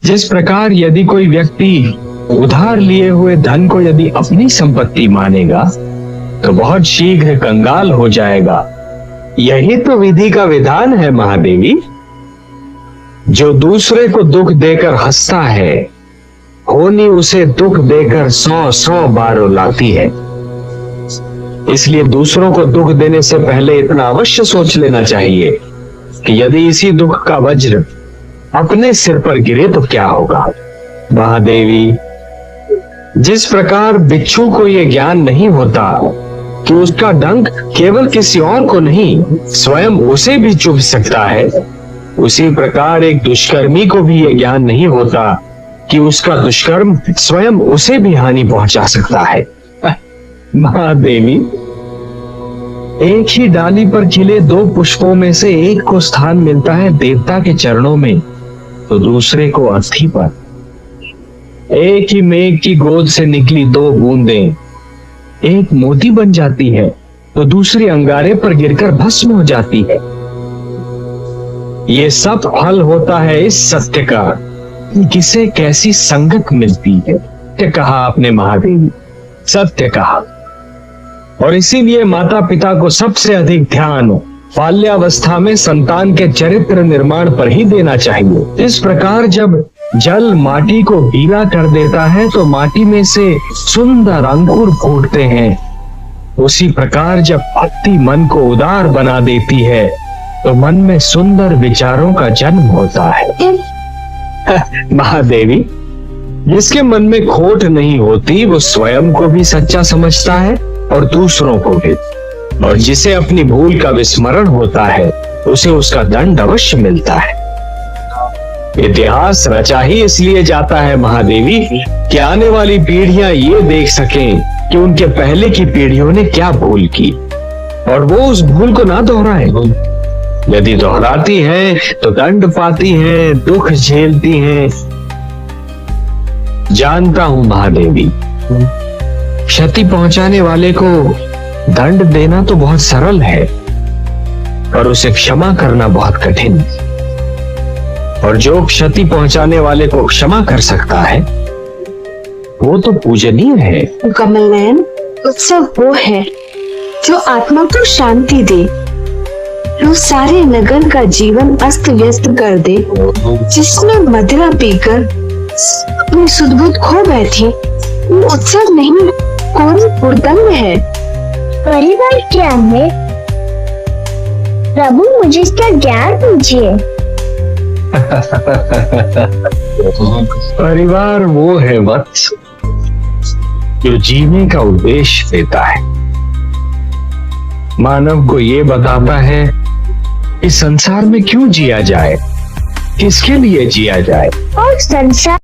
जिस प्रकार यदि कोई व्यक्ति उधार लिए हुए धन को यदि अपनी संपत्ति मानेगा तो बहुत शीघ्र कंगाल हो जाएगा। यही तो विधि का विधान है महादेवी। जो दूसरे को दुख देकर हंसता है, होनी उसे दुख देकर 100 बार रुलाती है। इसलिए दूसरों को दुख देने से पहले इतना अवश्य सोच लेना चाहिए कि यदि इसी दुख का वज्र अपने सिर पर गिरे तो क्या होगा। महादेवी, जिस प्रकार बिच्छू को यह ज्ञान नहीं होता कि उसका डंक केवल किसी और को नहीं स्वयं उसे भी चुभ सकता है, उसी प्रकार एक दुष्कर्मी को भी यह ज्ञान नहीं होता कि उसका दुष्कर्म स्वयं उसे भी हानि पहुंचा सकता है। महादेवी, एक ही डाली पर खिले 2 पुष्पों में से एक को स्थान मिलता है देवता के चरणों में तो दूसरे को अस्थि पर। एक ही मेघ की गोद से निकली 2 बूंदें, एक मोती बन जाती है तो दूसरी अंगारे पर गिरकर भस्म हो जाती है। ये सब फल होता है इस सत्य का कि किसे कैसी संगत मिलती है। सत्य कहा आपने महादेवी, सत्य कहा। और इसीलिए माता पिता को सबसे अधिक ध्यान बाल्यावस्था में संतान के चरित्र निर्माण पर ही देना चाहिए। इस प्रकार जब जल माटी को गीला कर देता है तो माटी में से सुंदर अंकुर फूटते हैं, उसी प्रकार जब भक्ति मन को उदार बना देती है तो मन में सुंदर विचारों का जन्म होता है। महादेवी, जिसके मन में खोट नहीं होती वो स्वयं को भी सच्चा समझता है और दूसरों को भी, और जिसे अपनी भूल का विस्मरण होता है उसे उसका दंड अवश्य मिलता है। इतिहास रचा ही इसलिए जाता है महादेवी कि आने वाली पीढ़ियां ये देख सकें कि उनके पहले की पीढ़ियों ने क्या भूल की और वो उस भूल को ना दोहराए। यदि दोहराती है तो दंड पाती है, दुख झेलती है। जानता हूं महादेवी, क्षति पहुंचाने वाले को दंड देना तो बहुत सरल है पर उसे क्षमा करना बहुत कठिन। और जो क्षति पहुंचाने वाले को क्षमा कर सकता है वो तो पूजनीय है। कमल नयन, उत्सव वो है जो आत्मा को शांति दे, जो सारे नगर का जीवन अस्त व्यस्त कर दे, जिसमें मदिरा पीकर अपनी सुध-बुध खो बैठे। वो उत्सव नहीं, कोई हुड़दंग है। परिवार क्या है प्रभु, मुझे इसका ज्ञान दीजिए। परिवार वो है वत्स जो जीने का उद्देश्य देता है, मानव को ये बताता है इस संसार में क्यों जिया जाए, किसके लिए जिया जाए। और संसार